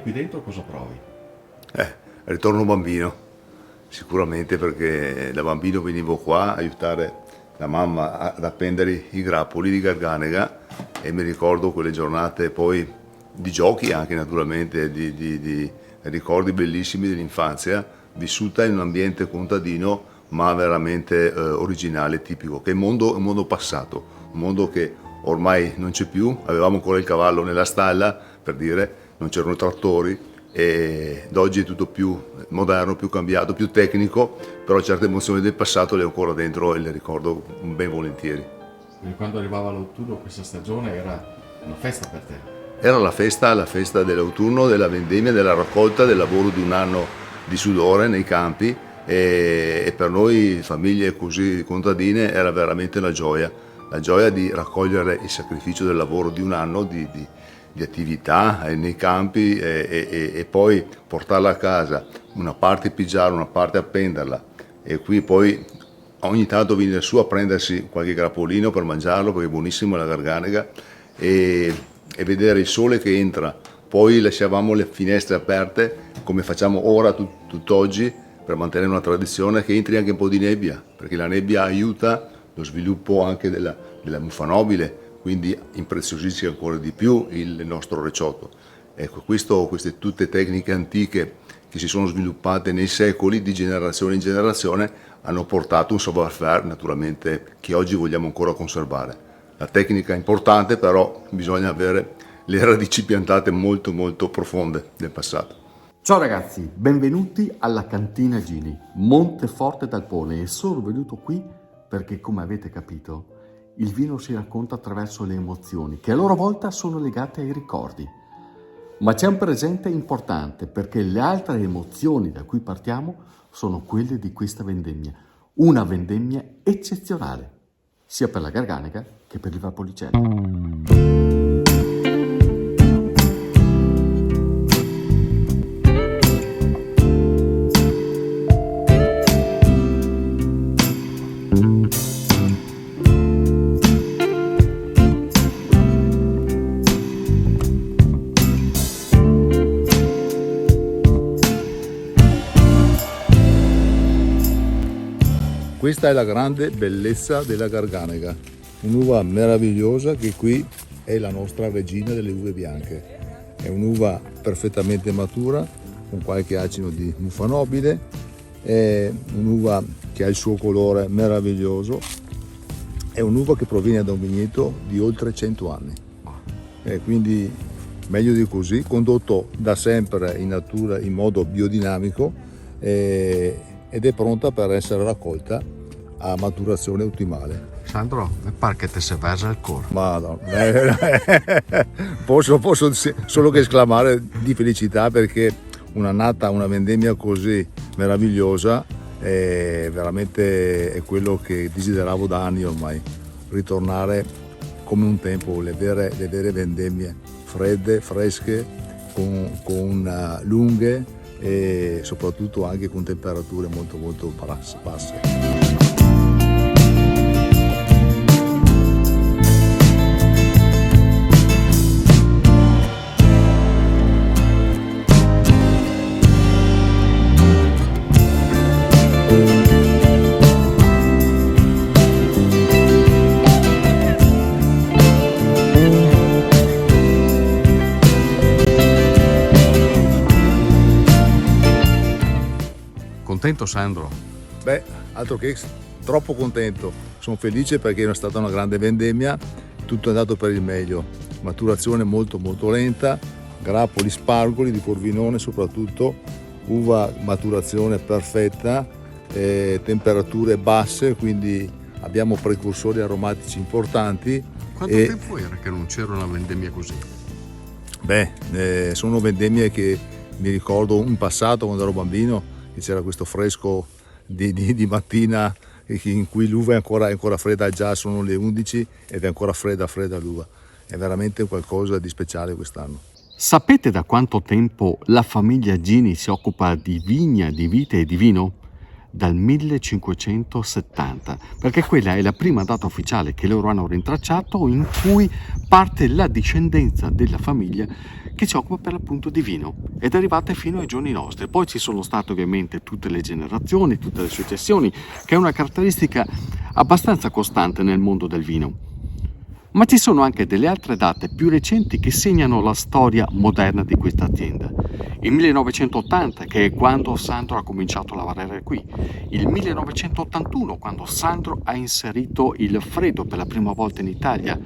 qui dentro cosa provi? Ritorno bambino, sicuramente, perché da bambino venivo qua a aiutare la mamma ad appendere i grappoli di Garganega e mi ricordo quelle giornate poi di giochi anche naturalmente, di ricordi bellissimi dell'infanzia, vissuta in un ambiente contadino ma veramente originale, tipico, che è un mondo passato, un mondo che ormai non c'è più. Avevamo ancora il cavallo nella stalla, per dire, non c'erano trattori, ed oggi è tutto più moderno, più cambiato, più tecnico, però certe emozioni del passato le ho ancora dentro e le ricordo ben volentieri. Quindi quando arrivava l'autunno questa stagione era una festa per te? Era la festa dell'autunno, della vendemmia, della raccolta, del lavoro di un anno di sudore nei campi, e per noi famiglie così contadine era veramente la gioia di raccogliere il sacrificio del lavoro di un anno di attività nei campi, e poi portarla a casa, una parte pigiarla, una parte appenderla, e qui poi ogni tanto venire su a prendersi qualche grappolino per mangiarlo perché è buonissimo la Garganega, e vedere il sole che entra. Poi lasciavamo le finestre aperte come facciamo ora tutt'oggi per mantenere una tradizione, che entri anche un po' di nebbia, perché la nebbia aiuta lo sviluppo anche della muffa nobile, quindi impreziosisce ancora di più il nostro reciotto. Ecco, queste tutte tecniche antiche che si sono sviluppate nei secoli, di generazione in generazione, hanno portato un savoir-faire naturalmente che oggi vogliamo ancora conservare. La tecnica è importante, però bisogna avere le radici piantate molto molto profonde nel passato. Ciao ragazzi, benvenuti alla Cantina Gini, Monteforte d'Alpone, e sono venuto qui perché, come avete capito, il vino si racconta attraverso le emozioni, che a loro volta sono legate ai ricordi. Ma c'è un presente importante, perché le altre emozioni da cui partiamo sono quelle di questa vendemmia. Una vendemmia eccezionale, sia per la Garganega che per il Valpolicella. Questa è la grande bellezza della Garganega, un'uva meravigliosa che qui è la nostra regina delle uve bianche. È un'uva perfettamente matura, con qualche acino di muffa nobile, è un'uva che ha il suo colore meraviglioso, è un'uva che proviene da un vigneto di oltre 100 anni, e quindi meglio di così, condotto da sempre in natura in modo biodinamico, ed è pronta per essere raccolta a maturazione ottimale. Sandro, mi pare che ti si versa il cuore. Madonna, posso solo che esclamare di felicità, perché una vendemmia così meravigliosa veramente è quello che desideravo da anni ormai, ritornare come un tempo, le vere vendemmie, fredde, fresche, con lunghe, e soprattutto anche con temperature molto molto basse. Contento Sandro? Beh, altro che troppo contento, sono felice perché è stata una grande vendemmia, tutto è andato per il meglio, maturazione molto molto lenta, grappoli spargoli di Corvinone soprattutto, uva maturazione perfetta, temperature basse, quindi abbiamo precursori aromatici importanti. Quanto tempo era che non c'era una vendemmia così? Beh, sono vendemmie che mi ricordo in passato, quando ero bambino, c'era questo fresco di mattina in cui l'uva è ancora fredda, già sono le 11 ed è ancora fredda l'uva. È veramente qualcosa di speciale quest'anno. Sapete da quanto tempo la famiglia Gini si occupa di vigna, di vite e di vino? Dal 1570, perché quella è la prima data ufficiale che loro hanno rintracciato in cui parte la discendenza della famiglia che si occupa per l'appunto di vino ed è arrivata fino ai giorni nostri. Poi ci sono state ovviamente tutte le generazioni, tutte le successioni, che è una caratteristica abbastanza costante nel mondo del vino. Ma ci sono anche delle altre date più recenti che segnano la storia moderna di questa azienda. Il 1980, che è quando Sandro ha cominciato a lavorare qui. Il 1981, quando Sandro ha inserito il freddo per la prima volta in Italia.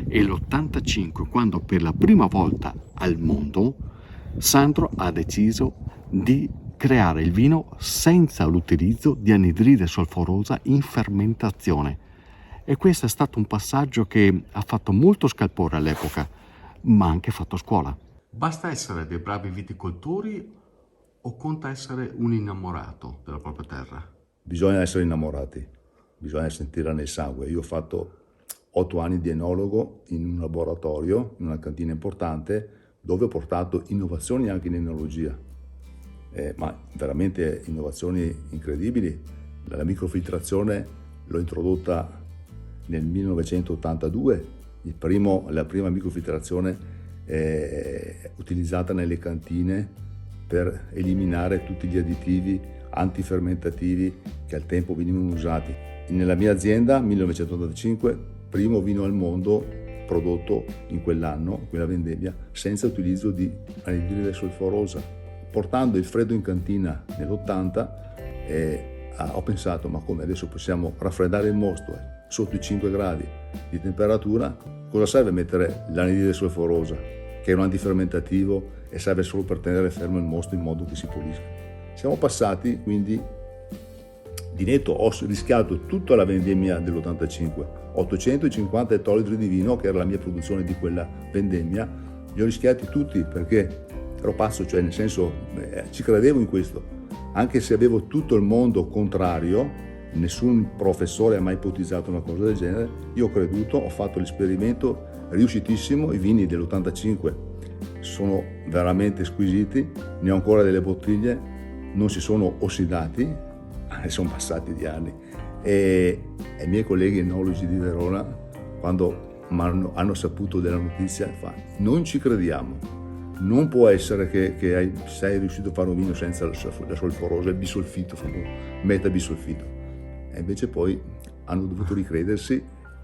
E l'85, quando per la prima volta al mondo Sandro ha deciso di creare il vino senza l'utilizzo di anidride solforosa in fermentazione. E questo è stato un passaggio che ha fatto molto scalpore all'epoca, ma anche fatto scuola. Basta essere dei bravi viticoltori o conta essere un innamorato della propria terra? Bisogna essere innamorati, bisogna sentirla nel sangue. Io ho fatto 8 anni di enologo in un laboratorio, in una cantina importante, dove ho portato innovazioni anche in enologia, ma veramente innovazioni incredibili. La microfiltrazione l'ho introdotta nel 1982, la prima microfiltrazione utilizzata nelle cantine per eliminare tutti gli additivi antifermentativi che al tempo venivano usati. Nella mia azienda, 1985, primo vino al mondo prodotto in quell'anno, quella vendemmia, senza utilizzo di anidride solforosa. Portando il freddo in cantina nell'80, ho pensato, ma come adesso possiamo raffreddare il mosto sotto i 5 gradi di temperatura, cosa serve mettere l'anidride solforosa, che è un antifermentativo e serve solo per tenere fermo il mosto in modo che si pulisca. Siamo passati quindi di netto, ho rischiato tutta la vendemmia dell'85, 850 ettolitri di vino, che era la mia produzione di quella vendemmia, li ho rischiati tutti perché ero pazzo, cioè nel senso ci credevo in questo, anche se avevo tutto il mondo contrario. Nessun professore ha mai ipotizzato una cosa del genere. Io ho creduto, ho fatto l'esperimento, riuscitissimo. I vini dell'85 sono veramente squisiti, ne ho ancora delle bottiglie, non si sono ossidati, sono passati di anni. E i miei colleghi enologi di Verona, quando hanno saputo della notizia, non ci crediamo. Non può essere che sei riuscito a fare un vino senza la solforosa, il bisolfito, metabisolfito. E invece poi hanno dovuto ricredersi.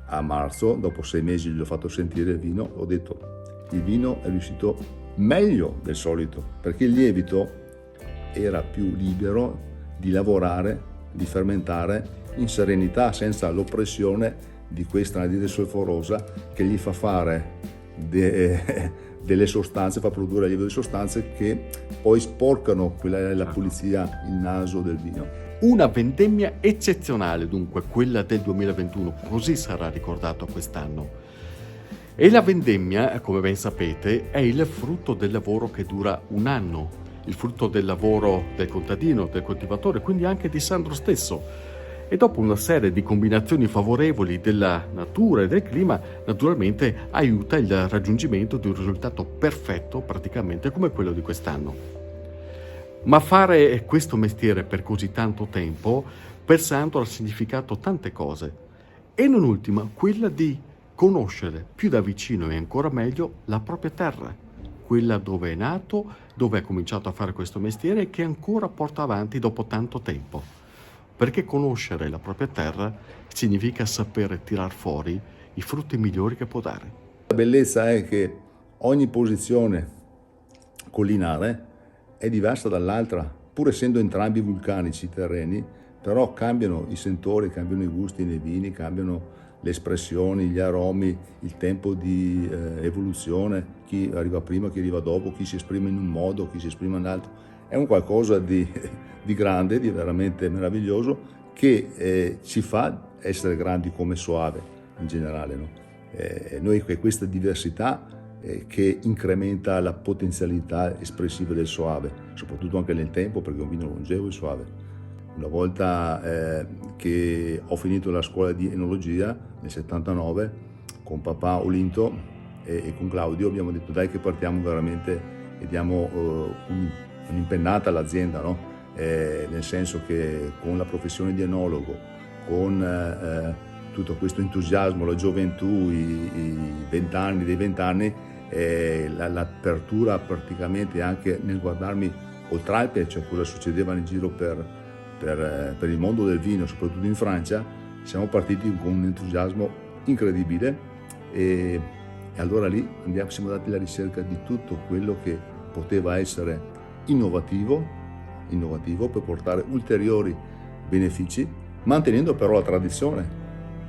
A marzo, dopo 6 mesi, gli ho fatto sentire il vino, ho detto il vino è riuscito meglio del solito, perché il lievito era più libero di lavorare, di fermentare in serenità, senza l'oppressione di questa anidride solforosa che gli fa fare delle sostanze, fa produrre lievito di sostanze che poi sporcano, quella è la pulizia, il naso del vino. Una vendemmia eccezionale, dunque, quella del 2021, così sarà ricordato quest'anno. E la vendemmia, come ben sapete, è il frutto del lavoro che dura un anno, il frutto del lavoro del contadino, del coltivatore, quindi anche di Sandro stesso. E dopo una serie di combinazioni favorevoli della natura e del clima, naturalmente aiuta il raggiungimento di un risultato perfetto, praticamente come quello di quest'anno. Ma fare questo mestiere per così tanto tempo per Sandro ha significato tante cose, e non ultima quella di conoscere più da vicino e ancora meglio la propria terra, quella dove è nato, dove ha cominciato a fare questo mestiere e che ancora porta avanti dopo tanto tempo. Perché conoscere la propria terra significa sapere tirar fuori i frutti migliori che può dare. La bellezza è che ogni posizione collinare è diversa dall'altra, pur essendo entrambi vulcanici terreni, però cambiano i sentori, cambiano i gusti nei vini, cambiano le espressioni, gli aromi, il tempo di evoluzione, chi arriva prima, chi arriva dopo, chi si esprime in un modo, chi si esprime in un altro. È un qualcosa di grande, di veramente meraviglioso, che ci fa essere grandi come Soave in generale, no? Noi questa diversità che incrementa la potenzialità espressiva del Soave, soprattutto anche nel tempo, perché è un vino longevo il Soave. Una volta che ho finito la scuola di enologia nel 79, con papà Olinto e con Claudio abbiamo detto dai che partiamo veramente e diamo un'impennata all'azienda, no? Nel senso che con la professione di enologo, con tutto questo entusiasmo, la gioventù, i 20 anni, l'apertura praticamente anche nel guardarmi oltre Alpe, cioè cosa succedeva in giro per il mondo del vino, soprattutto in Francia. Siamo partiti con un entusiasmo incredibile e allora lì siamo andati alla ricerca di tutto quello che poteva essere innovativo per portare ulteriori benefici, mantenendo però la tradizione.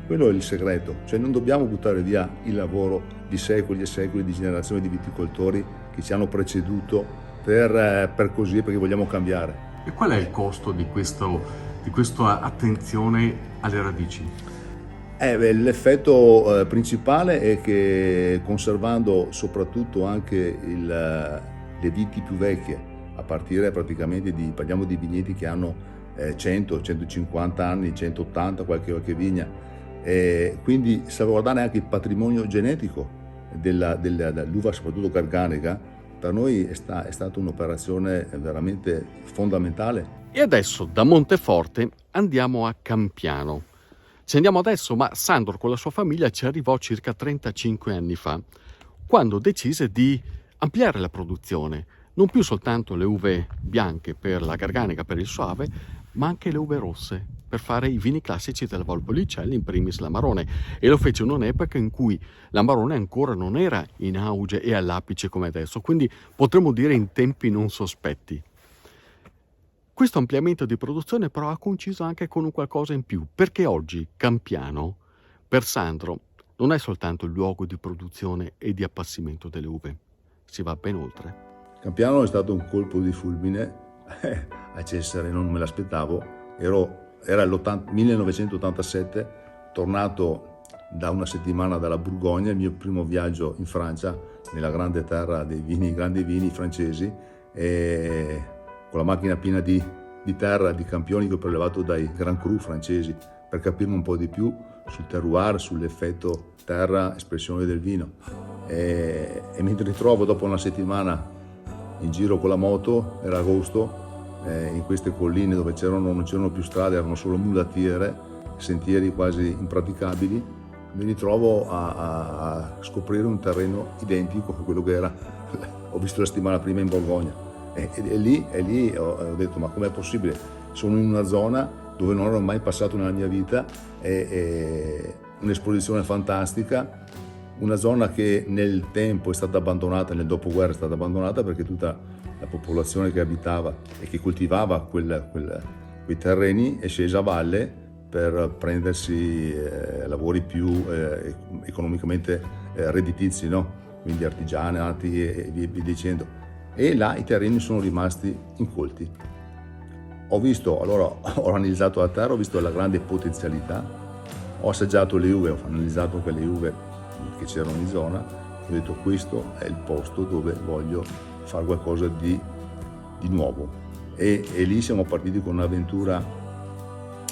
Quello è il segreto, cioè non dobbiamo buttare via il lavoro di secoli e secoli di generazioni di viticoltori che ci hanno preceduto per così, perché vogliamo cambiare. E qual è il costo di questa attenzione alle radici? L'effetto principale è che conservando soprattutto anche le viti più vecchie, a partire praticamente parliamo di vigneti che hanno 100, 150 anni, 180 qualche vigna, quindi salvaguardare anche il patrimonio genetico dell'uva, soprattutto garganica, per noi è stata un'operazione veramente fondamentale. E adesso da Monteforte andiamo a Campiano. Ci andiamo adesso, ma Sandro con la sua famiglia ci arrivò circa 35 anni fa, quando decise di ampliare la produzione, non più soltanto le uve bianche per la garganica, per il soave, ma anche le uve rosse, per fare i vini classici della Valpolicella, in primis l'Amarone, e lo fece in un'epoca in cui l'Amarone ancora non era in auge e all'apice come adesso, quindi potremmo dire in tempi non sospetti. Questo ampliamento di produzione però ha coinciso anche con un qualcosa in più, perché oggi Campiano, per Sandro, non è soltanto il luogo di produzione e di appassimento delle uve, si va ben oltre. Campiano è stato un colpo di fulmine a Cesare, non me l'aspettavo. Era il 1987, tornato da una settimana dalla Borgogna, il mio primo viaggio in Francia, nella grande terra dei vini, grandi vini francesi, e con la macchina piena di terra, di campioni che ho prelevato dai Grand Cru francesi, per capirne un po' di più sul terroir, sull'effetto terra, espressione del vino. E mi ritrovo dopo una settimana in giro con la moto, era agosto, in queste colline dove non c'erano più strade, erano solo mulattiere, sentieri quasi impraticabili. Mi ritrovo a scoprire un terreno identico a quello che ho visto la settimana prima in Borgogna. E lì ho detto: ma com'è possibile? Sono in una zona dove non ero mai passato nella mia vita, un'esposizione fantastica, una zona che nel tempo è stata abbandonata, nel dopoguerra è stata abbandonata, perché tutta la popolazione che abitava e che coltivava quei terreni è scesa a valle per prendersi lavori più economicamente redditizi, no? Quindi artigianati e via dicendo. E là i terreni sono rimasti incolti. Ho analizzato la terra, ho visto la grande potenzialità, ho assaggiato le uve, ho analizzato quelle uve che c'erano in zona, ho detto: questo è il posto dove voglio fare qualcosa di nuovo. E lì siamo partiti con un'avventura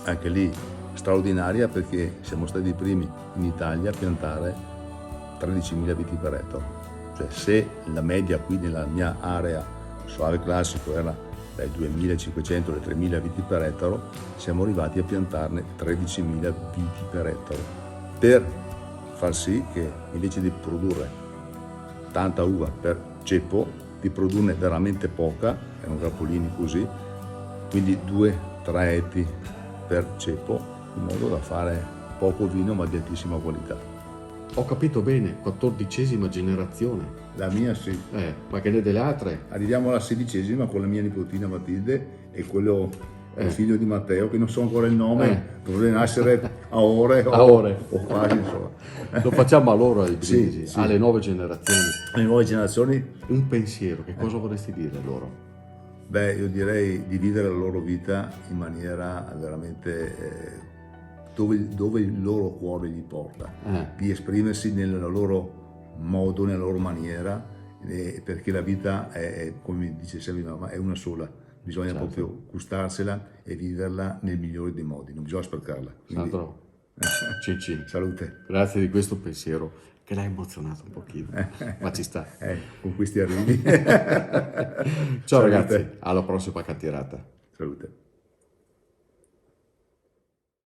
anche lì straordinaria, perché siamo stati i primi in Italia a piantare 13.000 viti per ettaro. Cioè, se la media qui nella mia area soave classico era dai 2.500 alle 3.000 viti per ettaro, siamo arrivati a piantarne 13.000 viti per ettaro, per far sì che invece di produrre tanta uva per ceppo, di produrne veramente poca, erano grappolini così, quindi 2-3 etti per ceppo, in modo da fare poco vino ma di altissima qualità. Ho capito bene, 14ª generazione. La mia sì. Ma che ne delle altre? Arriviamo alla 16ª con la mia nipotina Matilde e quello il figlio di Matteo, che non so ancora il nome, dovrebbe nascere a ore o quasi, insomma. Lo facciamo a loro ai brindisi, Sì. alle nuove generazioni. Le nuove generazioni? Un pensiero, che cosa vorresti dire a loro? Beh, io direi di vivere la loro vita in maniera veramente dove il loro cuore gli porta, di esprimersi nel loro modo, nella loro maniera, perché la vita è, come dice sempre mia mamma, è una sola, bisogna proprio gustarsela e viverla nel migliore dei modi, non bisogna sprecarla. Quindi... Sandro, Cicci, salute. Grazie di questo pensiero che l'ha emozionato un pochino, ma ci sta. Con questi arrivi. Ciao ragazzi, alla prossima cantirata.